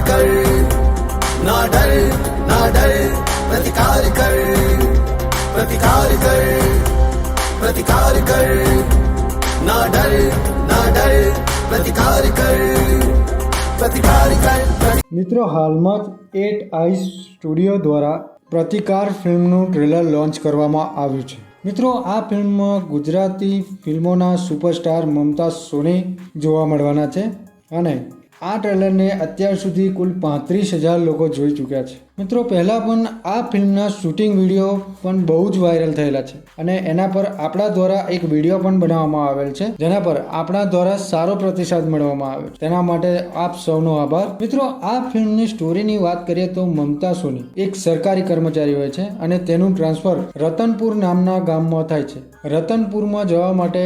कर, ना डर ना डर, प्रतिकार कर, प्रतिकार कर, प्रतिकार कर, ना डर ना डर, प्रतिकार कर, प्रतिकार कर। મિત્રો હાલમાં જ 8 આઈસ સ્ટુડિયો દ્વારા પ્રતિકાર ફિલ્મનું ટ્રેલર લોન્ચ કરવામાં આવ્યું છે। મિત્રો આ ફિલ્મમાં ગુજરાતી ફિલ્મોના સુપરસ્ટાર મુમતાઝ સોની જોવા મળવાના છે અને આ ટ્રેલરને અત્યાર સુધી કુલ 35,000 લોકો જોઈ ચૂક્યા છે। મિત્રો પહેલાં પણ આ ફિલ્મના શૂટિંગ વિડીયો પણ બહુ જ વાયરલ થયેલા છે અને એના પર આપણા દ્વારા એક વિડીયો પણ બનાવવામાં આવેલ છે જેના પર આપણા દ્વારા સારો પ્રતિસાદ મળવામાં આવ્યો છે। તેના માટે આપ સૌનો આભાર। મિત્રો આ ફિલ્મની સ્ટોરીની વાત કરીએ તો મમતા સોની એક સરકારી કર્મચારી હોય છે અને તેનું ટ્રાન્સફર રતનપુર નામના ગામમાં થાય છે। રતનપુરમાં જવા માટે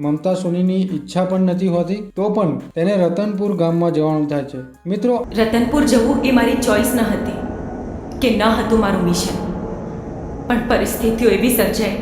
મમતા સોનીની ઈચ્છા પણ નથી હોતી તો પણ તેને રતનપુર ગામમાં જવાનું થાય છે। મિત્રો રતનપુર જવું એ મારી ચોઈસ ન હતી કે ન હતું મારું મિશન, પણ પરિસ્થિતિઓ એવી સર્જાઈ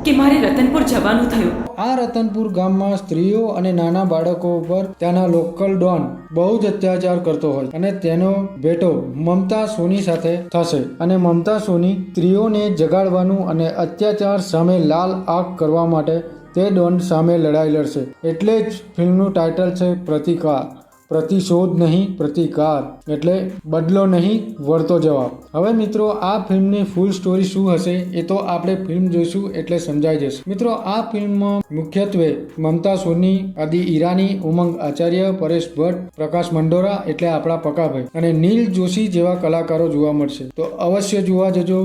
કે મારે રતનપુર જવાનું થયું। આ રતનપુર ગામમાં સ્ત્રીઓ અને નાના બાળકો ઉપર ત્યાંના લોકલ ડોન બહુ જ અત્યાચાર કરતો હોય અને તેનો ભેટો મમતા સોની સાથે થશે અને મમતા સોની સ્ત્રીઓને જગાડવાનું અને અત્યાચાર સામે લાલ આંખ કરવા માટે તે ડોન સામે લડાઈ લડશે। એટલે જ ફિલ્મનું ટાઇટલ છે પ્રતિકાર। પ્રતિશોધ નહીં, પ્રતિકાર એટલે બદલો નહીં, વળતો જવાબ। હવે મિત્રો આ ફિલ્મની ફૂલ સ્ટોરી શું હશે એ તો આપણે ફિલ્મ જોઈશું એટલે સમજાઈ જશે। મિત્રો આ ફિલ્મમાં મુખ્યત્વે મમતા સોની, આદિ ઈરાની, ઉમંગ આચાર્ય, પરેશ ભટ્ટ, પ્રકાશ મંડોરા એટલે આપણા પકાભાઈ અને નીલ જોશી જેવા કલાકારો જોવા મળશે, તો અવશ્ય જોવા જજો।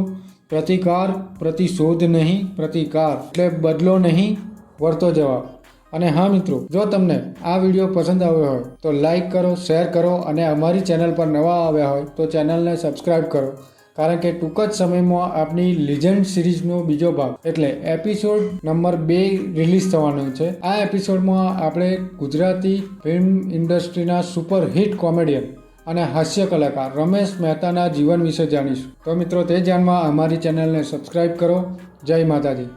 પ્રતિકાર, પ્રતિશોધ નહીં, પ્રતિકાર એટલે બદલો નહીં, વળતો જવાબ। અને હા મિત્રો, જો તમને આ વિડીયો પસંદ આવ્યો હોય તો લાઈક કરો, શેર કરો અને અમારી ચેનલ પર નવા આવ્યા હોય તો ચેનલને સબસ્ક્રાઈબ કરો, કારણ કે ટૂંક જ સમયમાં આપણી લિજેન્ડ સિરીઝનો બીજો ભાગ એટલે એપિસોડ નંબર 2 રિલીઝ થવાનો છે। આ એપિસોડમાં આપણે ગુજરાતી ફિલ્મ ઇન્ડસ્ટ્રીના સુપર હિટ કોમેડિયન અને હાસ્ય કલાકાર રમેશ મહેતાના જીવન વિશે જાણીશું। તો મિત્રો તે જાણવા અમારી ચેનલને સબસ્ક્રાઈબ કરો। જય માતાજી।